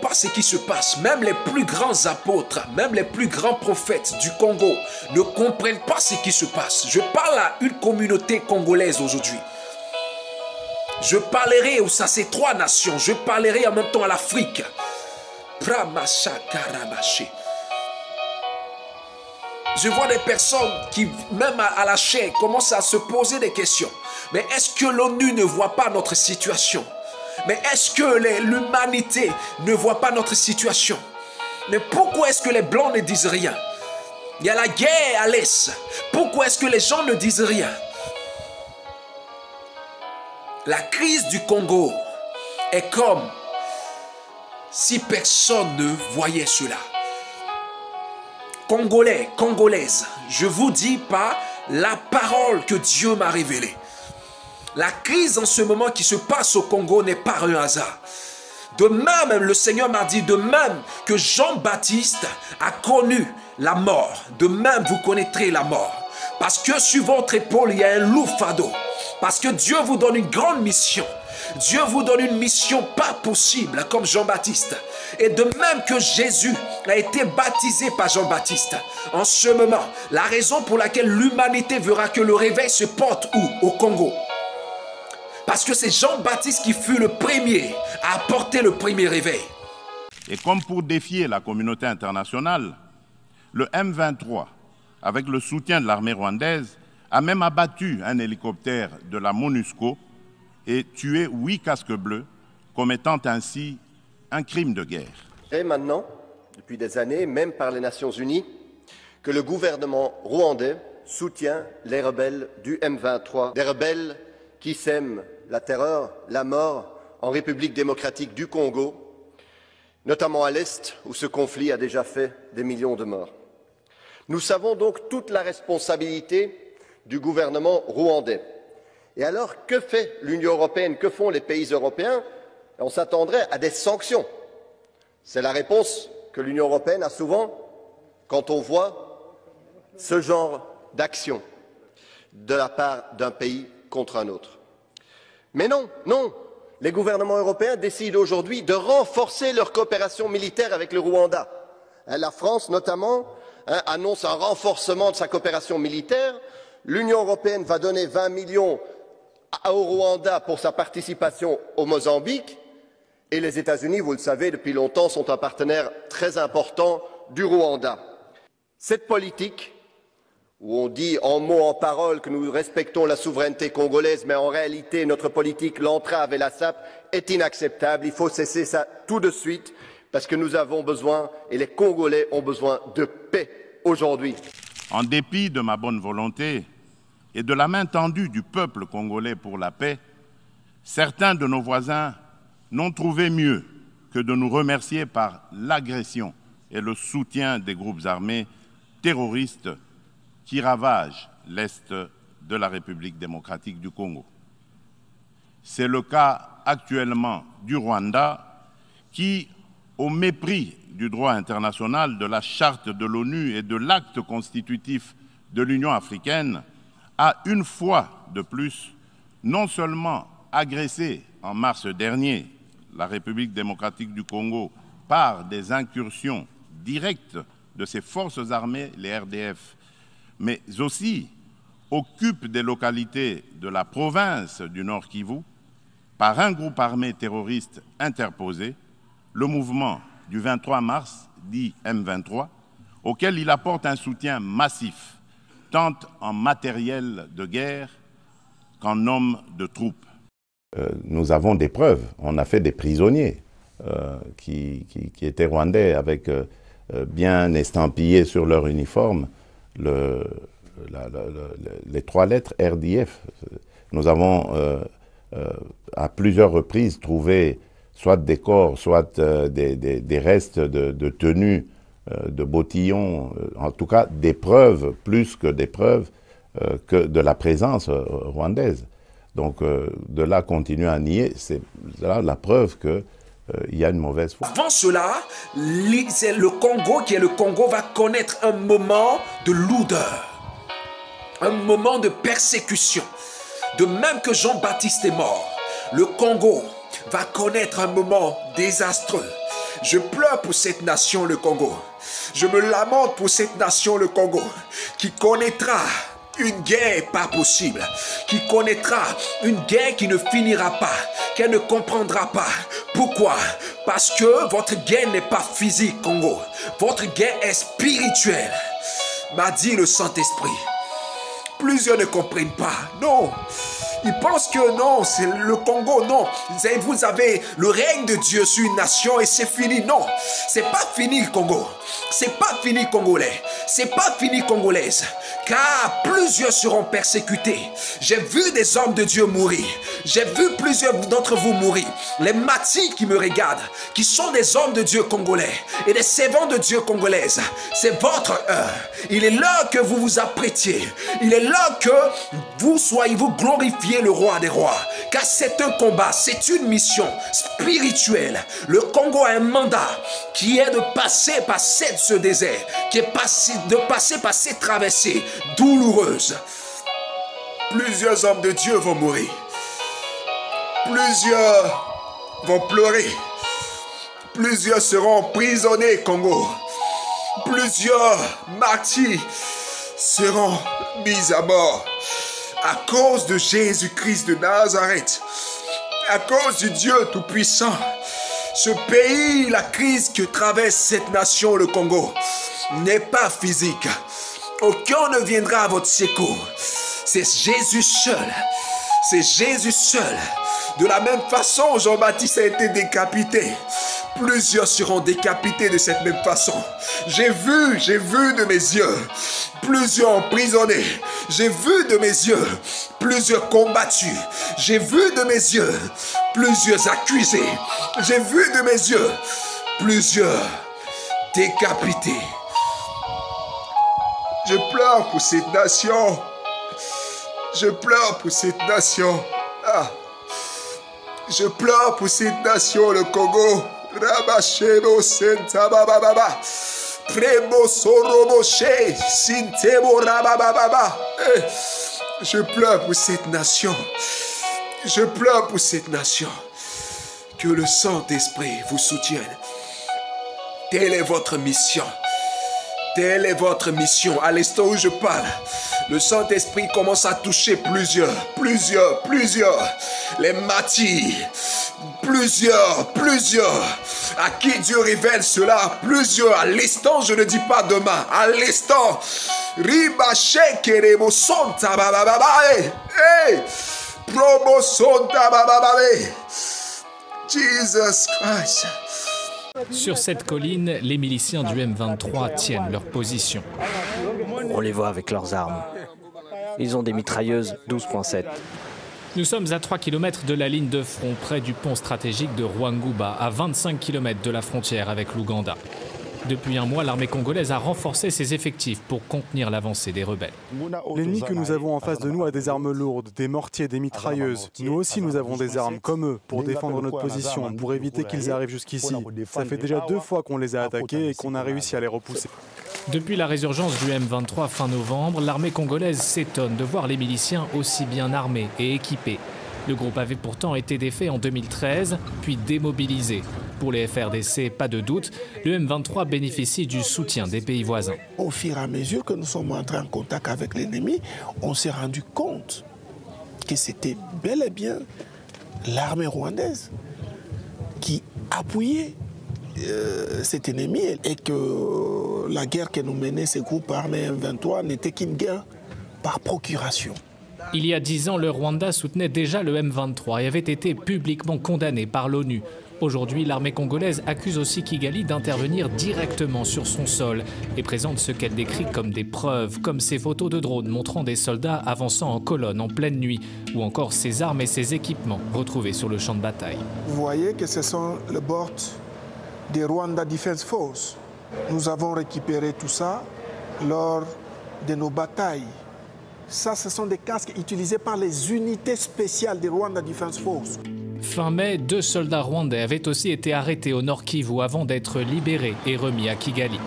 pas ce qui se passe. Même les plus grands apôtres, même les plus grands prophètes du Congo ne comprennent pas ce qui se passe. Je parle à une communauté congolaise aujourd'hui. Je parlerai à ces trois nations. Je parlerai en même temps à l'Afrique. Je vois des personnes qui, même à la chair, commencent à se poser des questions. Mais est-ce que l'ONU ne voit pas notre situation? Mais est-ce que l'humanité ne voit pas notre situation? Mais pourquoi est-ce que les Blancs ne disent rien? Il y a la guerre à l'Est. Pourquoi est-ce que les gens ne disent rien? La crise du Congo est comme si personne ne voyait cela. Congolais, Congolaises, je vous dis par la parole que Dieu m'a révélée. La crise en ce moment qui se passe au Congo n'est pas un hasard. De même, le Seigneur m'a dit, de même que Jean-Baptiste a connu la mort, de même vous connaîtrez la mort. Parce que sur votre épaule, il y a un lourd fardeau. Parce que Dieu vous donne une grande mission. Dieu vous donne une mission pas possible comme Jean-Baptiste. Et de même que Jésus a été baptisé par Jean-Baptiste, en ce moment, la raison pour laquelle l'humanité verra que le réveil se porte où? Au Congo. Parce que c'est Jean-Baptiste qui fut le premier à apporter le premier réveil. Et comme pour défier la communauté internationale, le M23, avec le soutien de l'armée rwandaise, a même abattu un hélicoptère de la MONUSCO et tué 8 casques bleus, commettant ainsi un crime de guerre. Et maintenant, depuis des années, même par les Nations Unies, que le gouvernement rwandais soutient les rebelles du M23, des rebelles qui sèment la terreur, la mort en République démocratique du Congo, notamment à l'Est, où ce conflit a déjà fait des millions de morts. Nous savons donc toute la responsabilité du gouvernement rwandais. Et alors, que fait l'Union européenne, que font les pays européens? On s'attendrait à des sanctions. C'est la réponse que l'Union européenne a souvent quand on voit ce genre d'action de la part d'un pays contre un autre. Mais non, non, les gouvernements européens décident aujourd'hui de renforcer leur coopération militaire avec le Rwanda. La France, notamment, annonce un renforcement de sa coopération militaire. L'Union européenne va donner 20 millions au Rwanda pour sa participation au Mozambique. Et les États-Unis, vous le savez, depuis longtemps, sont un partenaire très important du Rwanda. Cette politique, où on dit en mots, en paroles que nous respectons la souveraineté congolaise, mais en réalité notre politique l'entrave et la sape, est inacceptable. Il faut cesser ça tout de suite, parce que nous avons besoin, et les Congolais ont besoin de paix aujourd'hui. En dépit de ma bonne volonté et de la main tendue du peuple congolais pour la paix, certains de nos voisins n'ont trouvé mieux que de nous remercier par l'agression et le soutien des groupes armés terroristes qui ravagent l'Est de la République démocratique du Congo. C'est le cas actuellement du Rwanda qui, au mépris du droit international, de la charte de l'ONU et de l'acte constitutif de l'Union africaine, a une fois de plus non seulement agressé en mars dernier la République démocratique du Congo par des incursions directes de ses forces armées, les RDF, mais aussi occupe des localités de la province du Nord Kivu par un groupe armé terroriste interposé, le mouvement du 23 mars, dit M23, auquel il apporte un soutien massif, tant en matériel de guerre qu'en hommes de troupes. Nous avons des preuves. On a fait des prisonniers qui étaient rwandais avec bien estampillés sur leur uniforme les 3 lettres RDF. Nous avons à plusieurs reprises trouvé soit des corps, soit des restes de tenues, de bottillons, en tout cas des preuves, plus que des preuves, que de la présence rwandaise. Donc de là continuer à nier, c'est la preuve qu'il y a une mauvaise foi. Avant cela, c'est le Congo qui est le Congo va connaître un moment de lourdeur, un moment de persécution. De même que Jean-Baptiste est mort, le Congo va connaître un moment désastreux. Je pleure pour cette nation, le Congo. Je me lamente pour cette nation, le Congo, qui connaîtra une guerre pas possible, qui connaîtra une guerre qui ne finira pas, qu'elle ne comprendra pas. Pourquoi? Parce que votre guerre n'est pas physique, Congo. Votre guerre est spirituelle, m'a dit le Saint-Esprit. Plusieurs ne comprennent pas. Non. Ils pensent que non, c'est le Congo, non. Vous avez le règne de Dieu sur une nation et c'est fini. Non, c'est pas fini, Congo. C'est pas fini, Congolais. C'est pas fini, Congolaise. Car plusieurs seront persécutés. J'ai vu des hommes de Dieu mourir. J'ai vu plusieurs d'entre vous mourir. Les matis qui me regardent, qui sont des hommes de Dieu congolais et des servants de Dieu congolaises. C'est votre heure. Il est l'heure que vous vous apprêtiez. Il est l'heure que vous glorifiez le roi des rois. Car c'est un combat, c'est une mission spirituelle. Le Congo a un mandat qui est de passer par ce désert, qui est de passer par cette traversée douloureuse. Plusieurs hommes de Dieu vont mourir. Plusieurs vont pleurer. Plusieurs seront emprisonnés, Congo. Plusieurs martyrs seront mis à mort à cause de Jésus-Christ de Nazareth, à cause du Dieu Tout-Puissant. Ce pays, la crise que traverse cette nation, le Congo, n'est pas physique. Aucun ne viendra à votre secours. C'est Jésus seul. C'est Jésus seul. De la même façon, Jean-Baptiste a été décapité. Plusieurs seront décapités de cette même façon. J'ai vu de mes yeux plusieurs emprisonnés. J'ai vu de mes yeux plusieurs combattus. J'ai vu de mes yeux plusieurs accusés. J'ai vu de mes yeux plusieurs décapités. Je pleure pour cette nation. Je pleure pour cette nation. Ah. Je pleure pour cette nation, le Congo. Rabashebo Sentabababa. Premo Soroboshe. Sintebo Rabababa. Je pleure pour cette nation. Je pleure pour cette nation. Que le Saint-Esprit vous soutienne. Telle est votre mission. Telle est votre mission. À l'instant où je parle, le Saint-Esprit commence à toucher plusieurs. Les martyrs. Plusieurs. À qui Dieu révèle cela. Plusieurs. À l'instant, je ne dis pas demain. À l'instant. Ribachekerebo sonta bababae. Promo sonta bababae. Jesus Christ. Sur cette colline, les miliciens du M23 tiennent leur position. On les voit avec leurs armes. Ils ont des mitrailleuses 12.7. Nous sommes à 3 km de la ligne de front, près du pont stratégique de Rwanguba, à 25 km de la frontière avec l'Ouganda. Depuis un mois, l'armée congolaise a renforcé ses effectifs pour contenir l'avancée des rebelles. L'ennemi que nous avons en face de nous a des armes lourdes, des mortiers, des mitrailleuses. Nous aussi, nous avons des armes comme eux pour défendre notre position, pour éviter qu'ils arrivent jusqu'ici. Ça fait déjà 2 fois qu'on les a attaqués et qu'on a réussi à les repousser. Depuis la résurgence du M23 fin novembre, l'armée congolaise s'étonne de voir les miliciens aussi bien armés et équipés. Le groupe avait pourtant été défait en 2013, puis démobilisé. Pour les FRDC, pas de doute, le M23 bénéficie du soutien des pays voisins. Au fur et à mesure que nous sommes entrés en contact avec l'ennemi, on s'est rendu compte que c'était bel et bien l'armée rwandaise qui appuyait cet ennemi et que la guerre que nous menait ces groupes armés M23 n'était qu'une guerre par procuration. Il y a 10 ans, le Rwanda soutenait déjà le M23 et avait été publiquement condamné par l'ONU. Aujourd'hui, l'armée congolaise accuse aussi Kigali d'intervenir directement sur son sol et présente ce qu'elle décrit comme des preuves, comme ces photos de drones montrant des soldats avançant en colonne en pleine nuit, ou encore ces armes et ces équipements retrouvés sur le champ de bataille. Vous voyez que ce sont les bords des Rwanda Defense Force. Nous avons récupéré tout ça lors de nos batailles. Ça, ce sont des casques utilisés par les unités spéciales des Rwanda Defense Force. Fin mai, 2 soldats rwandais avaient aussi été arrêtés au Nord Kivu avant d'être libérés et remis à Kigali.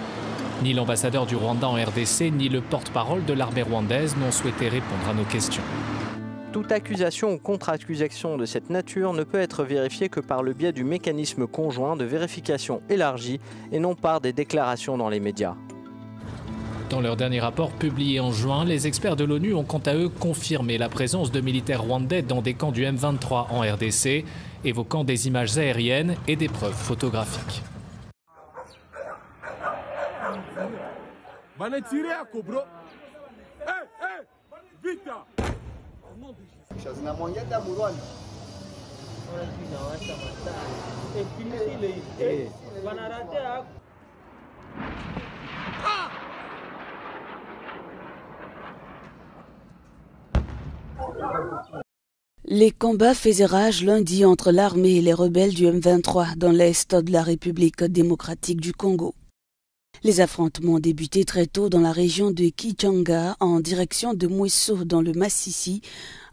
Ni l'ambassadeur du Rwanda en RDC, ni le porte-parole de l'armée rwandaise n'ont souhaité répondre à nos questions. Toute accusation ou contre-accusation de cette nature ne peut être vérifiée que par le biais du mécanisme conjoint de vérification élargie et non par des déclarations dans les médias. Dans leur dernier rapport publié en juin, les experts de l'ONU ont quant à eux confirmé la présence de militaires rwandais dans des camps du M23 en RDC, évoquant des images aériennes et des preuves photographiques. Les combats faisaient rage lundi entre l'armée et les rebelles du M23 dans l'est de la République démocratique du Congo. Les affrontements ont débuté très tôt dans la région de Kichanga en direction de Mweso dans le Massissi,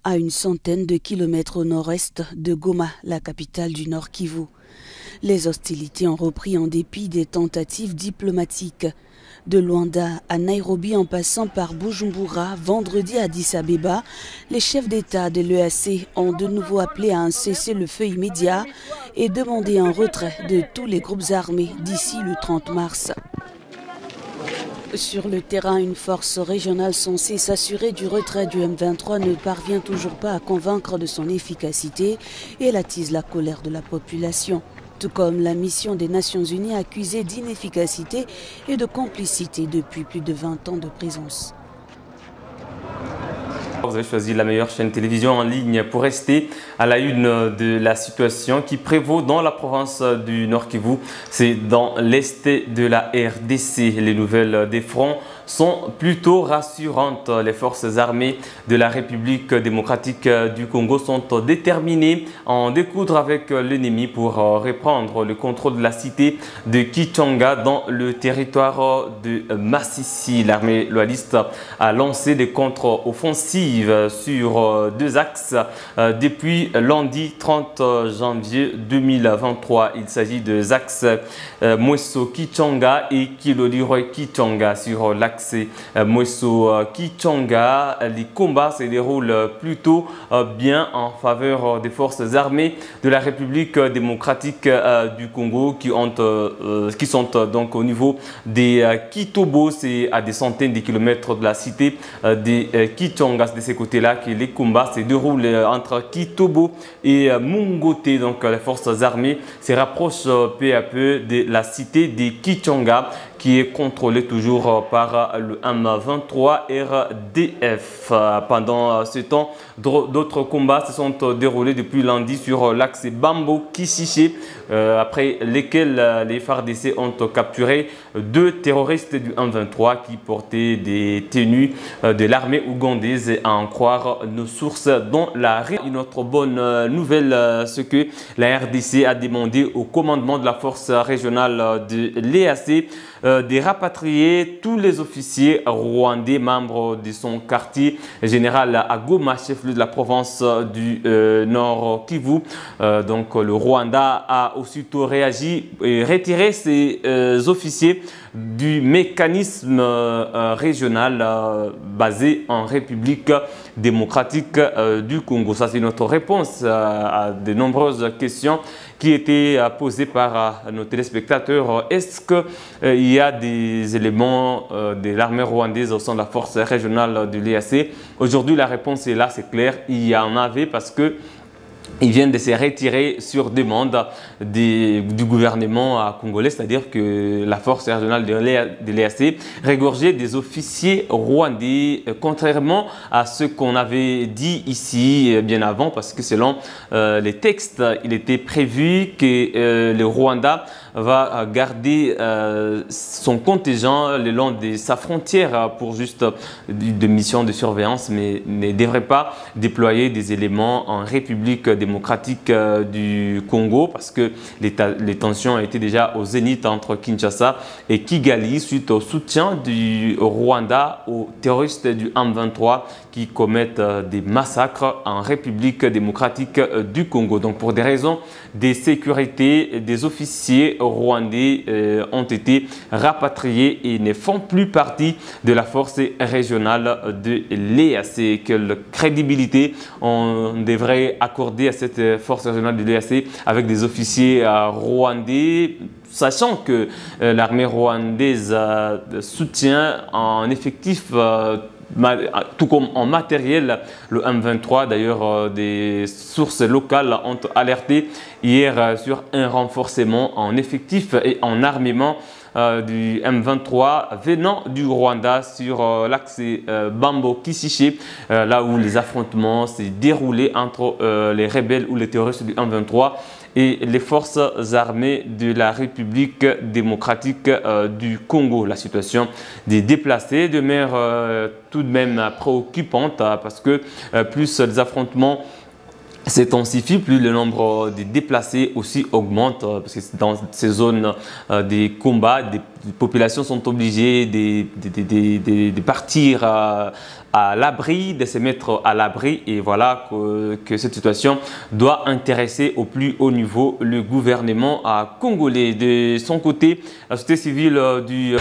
à une centaine de kilomètres au nord-est de Goma, la capitale du Nord Kivu. Les hostilités ont repris en dépit des tentatives diplomatiques. De Luanda à Nairobi en passant par Bujumbura, vendredi à Addis Abeba, les chefs d'État de l'EAC ont de nouveau appelé à un cessez-le-feu immédiat et demandé un retrait de tous les groupes armés d'ici le 30 mars. Sur le terrain, une force régionale censée s'assurer du retrait du M23 ne parvient toujours pas à convaincre de son efficacité et elle attise la colère de la population. Tout comme la mission des Nations Unies accusée d'inefficacité et de complicité depuis plus de 20 ans de présence. Vous avez choisi la meilleure chaîne télévision en ligne pour rester à la une de la situation qui prévaut dans la province du Nord Kivu. C'est dans l'est de la RDC. Les nouvelles des fronts sont plutôt rassurantes. Les forces armées de la République démocratique du Congo sont déterminées à en découdre avec l'ennemi pour reprendre le contrôle de la cité de Kichanga dans le territoire de Massissi. L'armée loyaliste a lancé des contre-offensives sur deux axes depuis lundi 30 janvier 2023. Il s'agit des axes Mweso Kichanga et Kiloliroi Kichanga. Sur l'axe Mweso Kichanga, les combats se déroulent plutôt bien en faveur des forces armées de la République démocratique du Congo qui sont donc au niveau des Kitobo, c'est à des centaines de kilomètres de la cité des Kichanga. De ces côtés-là que les combats se déroulent entre Kitobo et Mungote. Donc les forces armées se rapprochent peu à peu de la cité des Kichanga qui est contrôlée toujours par le M23 RDF. Pendant ce temps, d'autres combats se sont déroulés depuis lundi sur l'axe Bambo-Kishiché, après lesquels les FARDC ont capturé deux terroristes du M23 qui portaient des tenues de l'armée ougandaise, à en croire nos sources dans la région. Une autre bonne nouvelle, c'est que la RDC a demandé au commandement de la force régionale de l'EAC de rapatrier tous les officiers rwandais membres de son quartier général à Goma, chef-lieu de la province du Nord Kivu. Donc le Rwanda a aussitôt réagi et retiré ses officiers du mécanisme régional basé en République démocratique du Congo. Ça, c'est notre réponse à de nombreuses questions qui étaient posées par nos téléspectateurs. Est-ce qu'il y a des éléments de l'armée rwandaise au sein de la force régionale de l'EAC? Aujourd'hui, la réponse est là, c'est clair. Il y en avait parce que ils viennent de se retirer sur demande du gouvernement congolais, c'est-à-dire que la force régionale de l'EAC regorgeait des officiers rwandais, contrairement à ce qu'on avait dit ici bien avant, parce que selon les textes, il était prévu que le Rwanda va garder son contingent le long de sa frontière pour juste de missions de surveillance, mais ne devrait pas déployer des éléments en République démocratique du Congo, parce que les tensions étaient déjà au zénith entre Kinshasa et Kigali suite au soutien du Rwanda aux terroristes du M23 qui commettent des massacres en République démocratique du Congo. Donc pour des raisons de sécurité, des officiers Rwandais ont été rapatriés et ne font plus partie de la force régionale de l'EAC. Quelle crédibilité on devrait accorder à cette force régionale de l'EAC avec des officiers rwandais, sachant que l'armée rwandaise soutient en effectif tout comme en matériel le M23. D'ailleurs, des sources locales ont alerté hier sur un renforcement en effectif et en armement du M23 venant du Rwanda sur l'axe Bambo-Kisiché, là où les affrontements s'est déroulés entre les rebelles ou les terroristes du M23 et les forces armées de la République démocratique du Congo. La situation des déplacés demeure tout de même préoccupante parce que plus les affrontements s'intensifient, plus le nombre de déplacés aussi augmente, parce que dans ces zones des combats, des populations sont obligées de partir à l'abri, de se mettre à l'abri, et voilà que cette situation doit intéresser au plus haut niveau le gouvernement congolais. De son côté, la société civile du